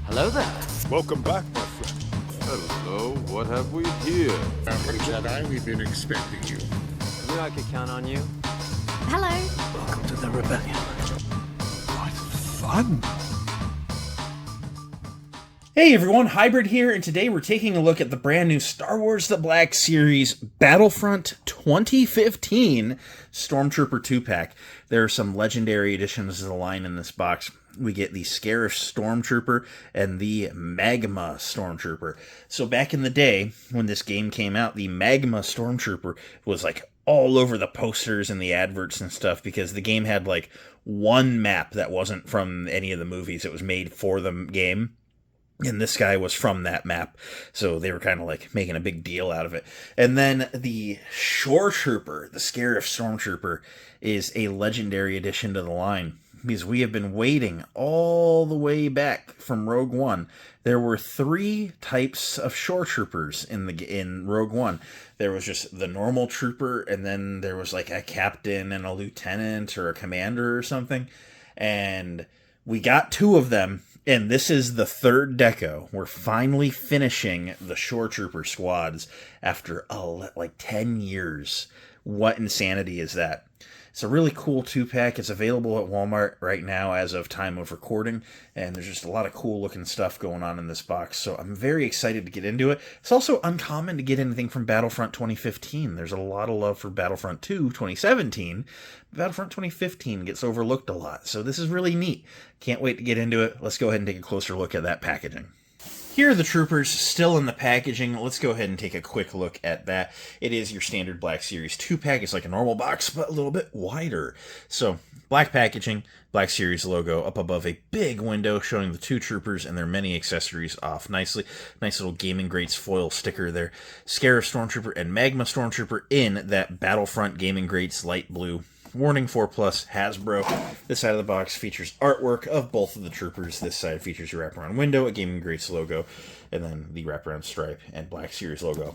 Hello there. Welcome back, my friend. Hello, what have we here? Jedi, we've been expecting you. Knew I could count on you. Hello. Welcome to the rebellion. Quite fun. Hey everyone, Hybrid here, and today we're taking a look at the brand new Star Wars The Black Series Battlefront 2015 Stormtrooper 2-pack. There are some legendary editions of the line in this box. We get the Scarif Stormtrooper and the Magma Stormtrooper. So back in the day, when this game came out, the Magma Stormtrooper was like all over the posters and the adverts and stuff because the game had like one map that wasn't from any of the movies. It was made for the game. And this guy was from that map, so they were kind of like making a big deal out of it. And then the Shore Trooper, the Scarif Stormtrooper, is a legendary addition to the line because we have been waiting all the way back from Rogue One. There were 3 types of Shore Troopers in Rogue One. There was just the normal trooper, and then there was like a captain and a lieutenant or a commander or something. And we got 2 of them. And this is the 3rd deco. We're finally finishing the Shore Trooper squads after like 10 years. What insanity is that? It's a really cool 2-pack. It's available at Walmart right now as of time of recording, and there's just a lot of cool looking stuff going on in this box, so I'm very excited to get into it. It's also uncommon to get anything from Battlefront 2015. There's a lot of love for Battlefront 2 2017. Battlefront 2015 gets overlooked a lot, so this is really neat. Can't wait to get into it. Let's go ahead and take a closer look at that packaging. Here are the troopers still in the packaging. Let's go ahead and take a quick look at that. It is your standard Black Series 2-pack. It's like a normal box, but a little bit wider. So, black packaging, Black Series logo up above a big window showing the 2 troopers and their many accessories off nicely. Nice little Gaming Greats foil sticker there. Scarif Stormtrooper and Magma Stormtrooper in that Battlefront Gaming Greats light blue. Warning 4+ Hasbro. This side of the box features artwork of both of the troopers. This side features your wraparound window, a Gaming Greats logo, and then the wraparound stripe and Black Series logo.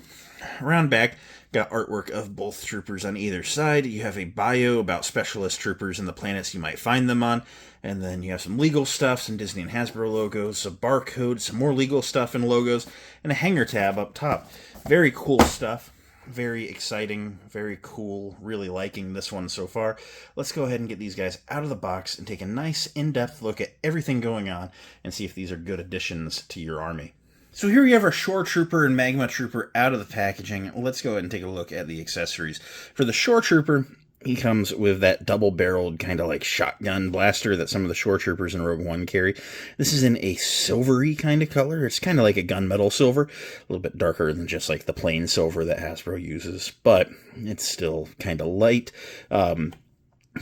Around back, got artwork of both troopers on either side. You have a bio about specialist troopers and the planets you might find them on. And then you have some legal stuff, some Disney and Hasbro logos, a barcode, some more legal stuff and logos, and a hanger tab up top. Very cool stuff. Very exciting, very cool, really liking this one so far. Let's go ahead and get these guys out of the box and take a nice in-depth look at everything going on and see if these are good additions to your army. So here we have our Shore Trooper and Magma Trooper out of the packaging. Let's go ahead and take a look at the accessories. For the Shore Trooper, he comes with that double-barreled kind of like shotgun blaster that some of the Shore Troopers in Rogue One carry. This is in a silvery kind of color. It's kind of like a gunmetal silver, a little bit darker than just like the plain silver that Hasbro uses, but it's still kind of light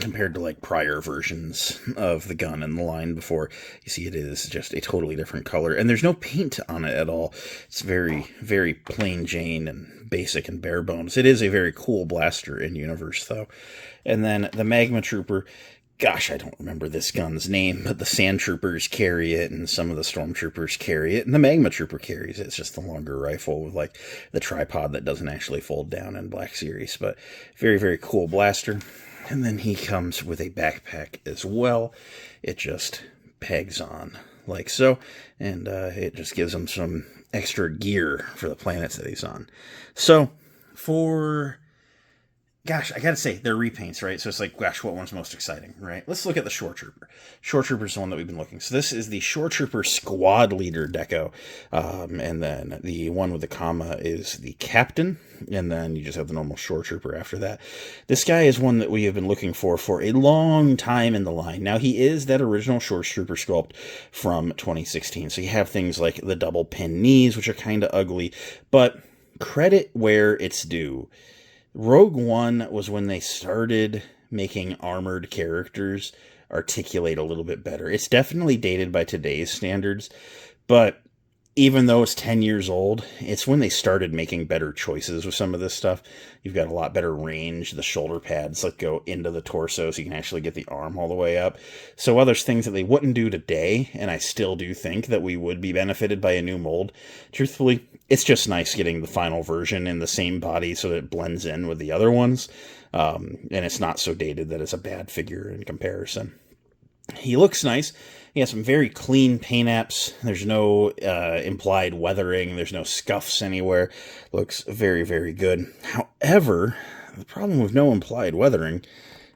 compared to like prior versions of the gun in the line before. You see it is just a totally different color, and there's no paint on it at all. It's very, very plain Jane and basic and bare bones. It is a very cool blaster in universe, though. And then the Magma Trooper, gosh, I don't remember this gun's name, but the Sand Troopers carry it, and some of the Stormtroopers carry it, and the Magma Trooper carries it. It's just the longer rifle with, like, the tripod that doesn't actually fold down in Black Series, but very, very cool blaster. And then he comes with a backpack as well. It just pegs on like so, and it just gives him some extra gear for the planets that he's on. So, gosh, I gotta say, they're repaints, right? So it's like, gosh, what one's most exciting, right? Let's look at the Shore Trooper. Shore Trooper is the one that we've been looking. So this is the Shore Trooper Squad Leader deco. And then the one with the comma is the Captain. And then you just have the normal Shore Trooper after that. This guy is one that we have been looking for a long time in the line. Now, he is that original Shore Trooper sculpt from 2016. So you have things like the double pin knees, which are kind of ugly. But credit where it's due. Rogue One was when they started making armored characters articulate a little bit better. It's definitely dated by today's standards, but even though it's 10 years old, it's when they started making better choices with some of this stuff. You've got a lot better range. The shoulder pads that go into the torso so you can actually get the arm all the way up. So while there's things that they wouldn't do today, and I still do think that we would be benefited by a new mold, truthfully, it's just nice getting the final version in the same body so that it blends in with the other ones. And it's not so dated that it's a bad figure in comparison. He looks nice. He has some very clean paint apps. There's no implied weathering. There's no scuffs anywhere. Looks very, very good. However, the problem with no implied weathering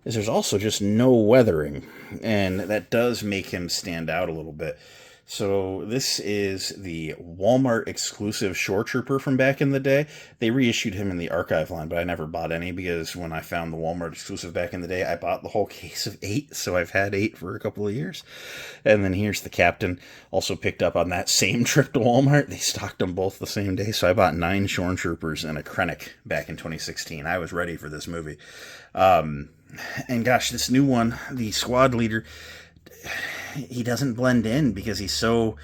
is there's also just no weathering, and that does make him stand out a little bit. So this is the Walmart exclusive Shore Trooper from back in the day. They reissued him in the archive line, but I never bought any because when I found the Walmart exclusive back in the day, I bought the whole case of 8, so I've had 8 for a couple of years. And then here's the Captain, also picked up on that same trip to Walmart. They stocked them both the same day, so I bought 9 Shore Troopers and a Krennic back in 2016. I was ready for this movie. And gosh, this new one, the squad leader, he doesn't blend in because he's so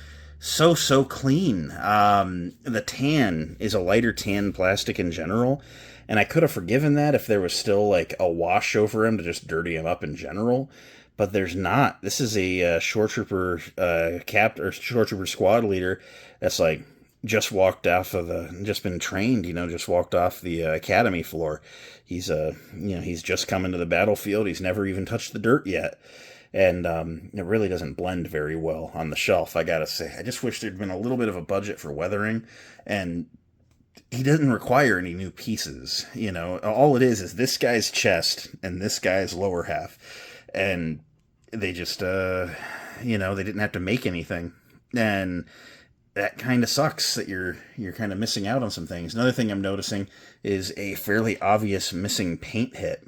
clean. The tan is a lighter tan plastic in general, and I could have forgiven that if there was still like a wash over him to just dirty him up in general, but there's not. This is a Shore Trooper Shore Trooper squad leader that's like just walked off of just been trained, just walked off the academy floor. He's he's just come into the battlefield. He's never even touched the dirt yet. And it really doesn't blend very well on the shelf, I gotta say. I just wish there'd been a little bit of a budget for weathering, and he doesn't require any new pieces, All it is this guy's chest and this guy's lower half, and they just, they didn't have to make anything, and that kind of sucks that you're kind of missing out on some things. Another thing I'm noticing is a fairly obvious missing paint hit.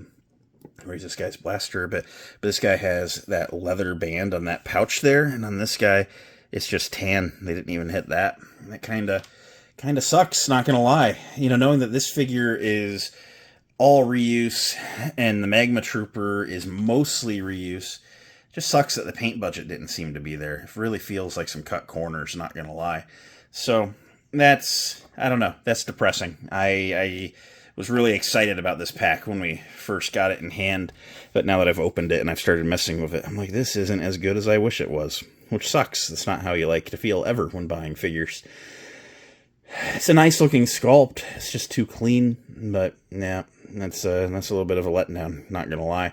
Where's this guy's blaster? But this guy has that leather band on that pouch there, and on this guy, it's just tan. They didn't even hit that. And that kind of sucks, not gonna lie. Knowing that this figure is all reuse, and the Magma Trooper is mostly reuse, just sucks that the paint budget didn't seem to be there. It really feels like some cut corners, not gonna lie. So, I don't know, that's depressing. I was really excited about this pack when we first got it in hand, but now that I've opened it and I've started messing with it, I'm like, this isn't as good as I wish it was, which sucks. That's not how you like to feel ever when buying figures. It's a nice looking sculpt. It's just too clean, but yeah, that's a little bit of a letdown, not gonna lie.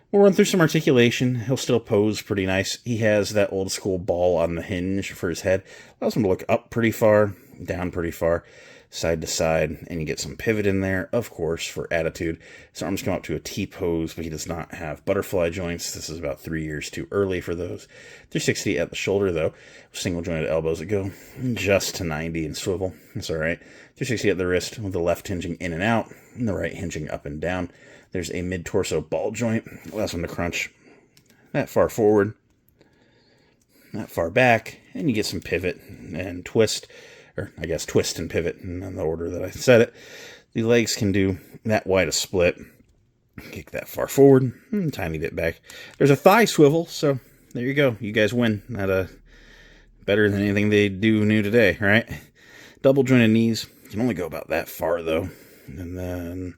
We'll run through some articulation. He'll still pose pretty nice. He has that old school ball on the hinge for his head. Allows him to look up pretty far, down pretty far, side to side, and you get some pivot in there, of course, for attitude. His arms come up to a T-pose, but he does not have butterfly joints. This is about 3 years too early for those. 360 at the shoulder, though. Single jointed elbows that go just to 90 and swivel. That's all right. 360 at the wrist, with the left hinging in and out, and the right hinging up and down. There's a mid-torso ball joint. Allows him to crunch that far forward, that far back, and you get some pivot and twist, or I guess twist and pivot in the order that I said it. The legs can do that wide a split. Kick that far forward, tiny bit back. There's a thigh swivel, so there you go. You guys win. Not better than anything they do new today, right? Double jointed knees. You can only go about that far, though. And then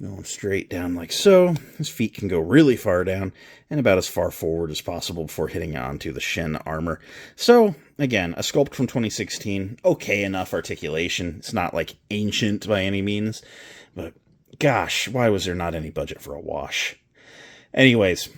going straight down like so. His feet can go really far down and about as far forward as possible before hitting onto the shin armor. So, again, a sculpt from 2016. Okay enough articulation. It's not like ancient by any means, but gosh, why was there not any budget for a wash? Anyways,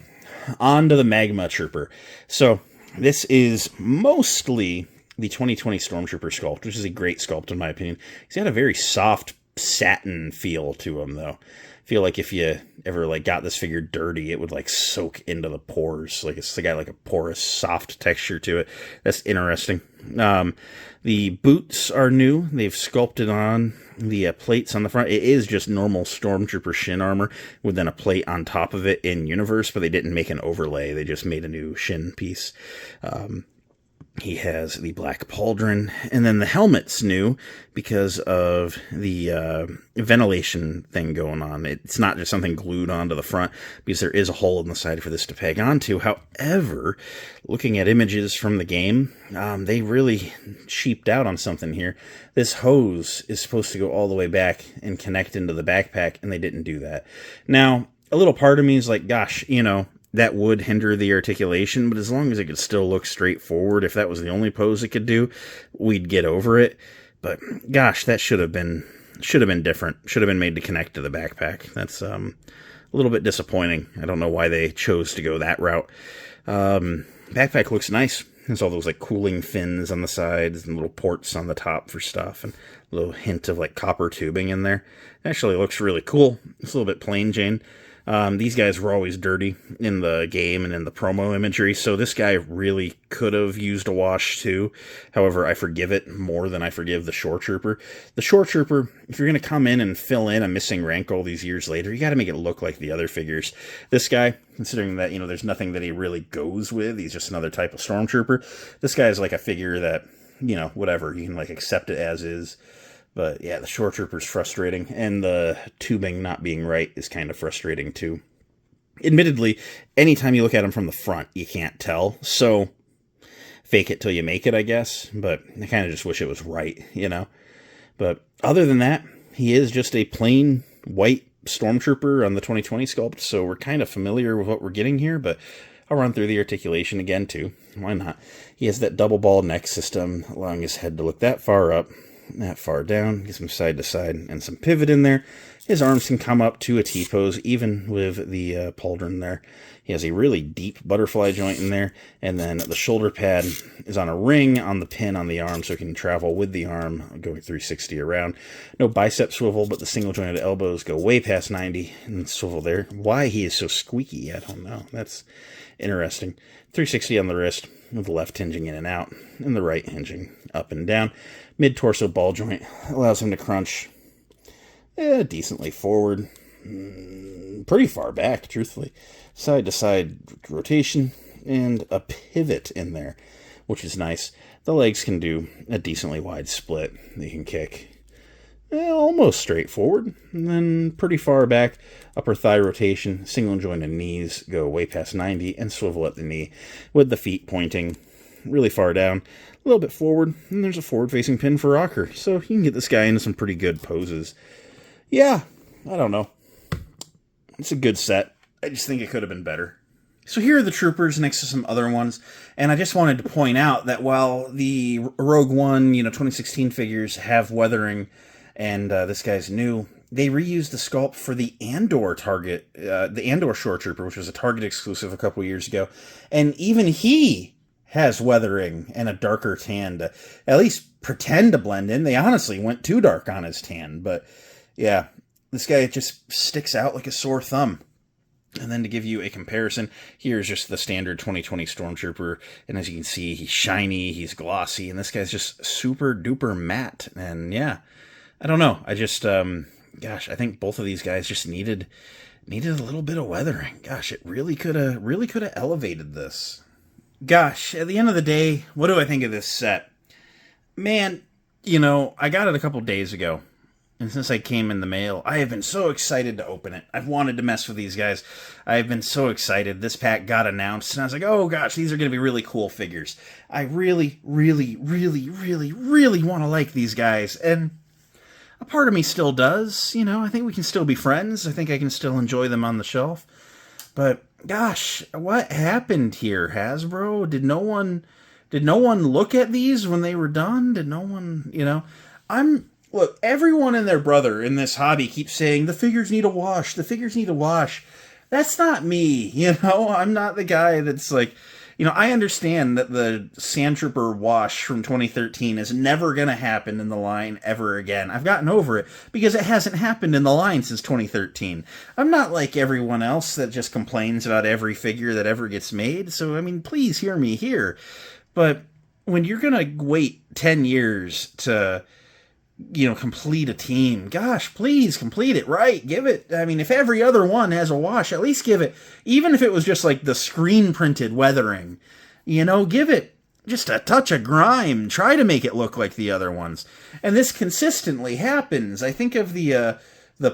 on to the Magma Trooper. So, this is mostly the 2020 Stormtrooper sculpt, which is a great sculpt in my opinion. He's got a very soft satin feel to him, though. I feel like if you ever got this figure dirty, it would soak into the pores. It's got a porous, soft texture to it. That's interesting. The boots are new. They've sculpted on the plates on the front. It is just normal Stormtrooper shin armor with then a plate on top of it in universe, but they didn't make an overlay. They just made a new shin piece. He has the black pauldron, and then the helmet's new because of the ventilation thing going on. It's not just something glued onto the front, because there is a hole in the side for this to peg onto. However, looking at images from the game, they really cheaped out on something here. This hose is supposed to go all the way back and connect into the backpack, and they didn't do that. Now, a little part of me is like, gosh, that would hinder the articulation, but as long as it could still look straightforward, if that was the only pose it could do, we'd get over it. But gosh, that should have been different. Should have been made to connect to the backpack. That's a little bit disappointing. I don't know why they chose to go that route. backpack looks nice. There's all those like cooling fins on the sides and little ports on the top for stuff, and a little hint of like copper tubing in there. It actually looks really cool. It's a little bit plain Jane. These guys were always dirty in the game and in the promo imagery, so this guy really could have used a wash too. However, I forgive it more than I forgive the Shore Trooper. The Shore Trooper, if you're going to come in and fill in a missing rank all these years later, you got to make it look like the other figures. This guy, considering that, you know, there's nothing that he really goes with, he's just another type of Stormtrooper. This guy is like a figure that, you know, whatever, you can like accept it as is. But yeah, the Shore Trooper's frustrating, and the tubing not being right is kind of frustrating too. Admittedly, anytime you look at him from the front, you can't tell, so fake it till you make it, I guess. But I kind of just wish it was right, you know? But other than that, he is just a plain white Stormtrooper on the 2020 sculpt, so we're kind of familiar with what we're getting here, but I'll run through the articulation again too. Why not? He has that double ball neck system, allowing his head to look that far up, that far down, get some side to side and some pivot in there. His arms can come up to a T-pose, even with the pauldron there. He has a really deep butterfly joint in there, and then the shoulder pad is on a ring on the pin on the arm, so it can travel with the arm, going 360 around. No bicep swivel, but the single jointed elbows go way past 90 and swivel there. Why he is so squeaky, I don't know. That's interesting. 360 on the wrist, with the left hinging in and out, and the right hinging up and down. Mid-torso ball joint allows him to crunch decently forward, pretty far back, truthfully. Side-to-side rotation, and a pivot in there, which is nice. The legs can do a decently wide split. They can kick almost straight forward, and then pretty far back. Upper thigh rotation, single jointed knees go way past 90, and swivel at the knee, with the feet pointing really far down, a little bit forward, and there's a forward-facing pin for rocker, so you can get this guy into some pretty good poses. Yeah, I don't know. It's a good set. I just think it could have been better. So here are the Troopers next to some other ones, and I just wanted to point out that while the Rogue One, 2016 figures have weathering, and this guy's new, they reused the sculpt for the Andor target, the Andor Shore Trooper, which was a Target exclusive a couple years ago, and even he has weathering and a darker tan to at least pretend to blend in. They honestly went too dark on his tan, but yeah, this guy just sticks out like a sore thumb. And then to give you a comparison, here's just the standard 2020 Stormtrooper, and as you can see, he's shiny, he's glossy, and this guy's just super duper matte. And yeah, I don't know, I just, gosh, I think both of these guys just needed a little bit of weathering. Gosh, it really could have elevated this. Gosh, at the end of the day, what do I think of this set? Man, I got it a couple days ago, and since I came in the mail, I have been so excited to open it. I've wanted to mess with these guys. I've been so excited. This pack got announced, and I was like, oh gosh, these are going to be really cool figures. I really, really, really, really, really want to like these guys, and a part of me still does. I think we can still be friends. I think I can still enjoy them on the shelf. But gosh, what happened here, Hasbro? Did no one look at these when they were done? Did no one, Look, everyone and their brother in this hobby keeps saying, the figures need a wash, the figures need a wash. That's not me, I'm not the guy that's like, I understand that the Sandtrooper wash from 2013 is never going to happen in the line ever again. I've gotten over it because it hasn't happened in the line since 2013. I'm not like everyone else that just complains about every figure that ever gets made, so, please hear me here. But when you're going to wait 10 years to complete a team, gosh, please complete it right. Give it, if every other one has a wash, at least give it, even if it was just like the screen printed weathering, give it just a touch of grime. Try to make it look like the other ones. And this consistently happens. I think of the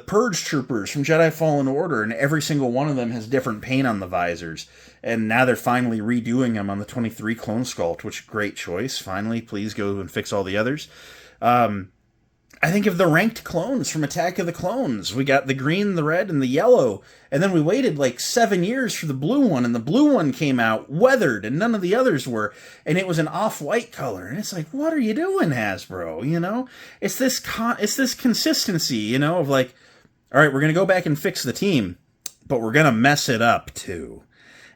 Purge Troopers from Jedi Fallen Order, and every single one of them has different paint on the visors. And now they're finally redoing them on the 23 Clone Sculpt, which great choice. Finally, please go and fix all the others. I think of the ranked clones from Attack of the Clones. We got the green, the red, and the yellow. And then we waited like 7 years for the blue one, and the blue one came out weathered, and none of the others were. And it was an off-white color. And it's like, what are you doing, Hasbro? It's this consistency, of like, all right, we're going to go back and fix the team, but we're going to mess it up too.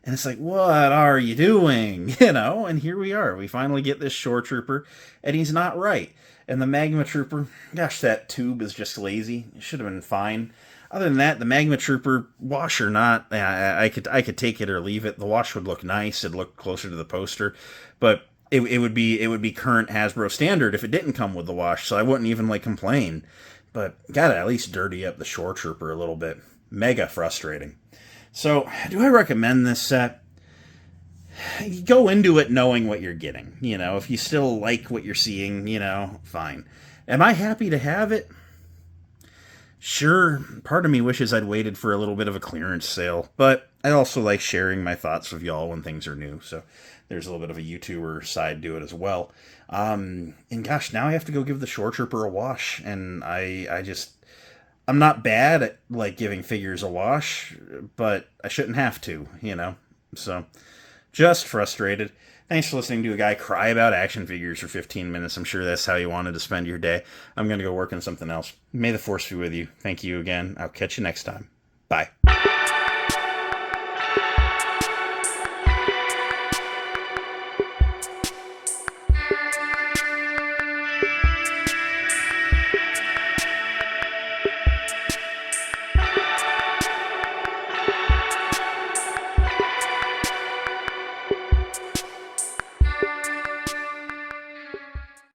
And it's like, what are you doing? You know, and here we are. We finally get this Shore Trooper, and he's not right. And the Magma Trooper, gosh, that tube is just lazy. It should have been fine. Other than that, the Magma Trooper, wash or not, I could take it or leave it. The wash would look nice. It'd look closer to the poster. But it would be current Hasbro standard if it didn't come with the wash, so I wouldn't even, like, complain. But gotta at least dirty up the Shore Trooper a little bit. Mega frustrating. So, do I recommend this set? You go into it knowing what you're getting. You know, if you still like what you're seeing, you know, fine. Am I happy to have it? Sure, part of me wishes I'd waited for a little bit of a clearance sale, but I also like sharing my thoughts with y'all when things are new, so there's a little bit of a YouTuber side to it as well. And gosh, now I have to go give the Shore Trooper a wash, and I'm not bad at, like, giving figures a wash, but I shouldn't have to, you know, so just frustrated. Thanks for listening to a guy cry about action figures for 15 minutes. I'm sure that's how you wanted to spend your day. I'm going to go work on something else. May the Force be with you. Thank you again. I'll catch you next time. Bye.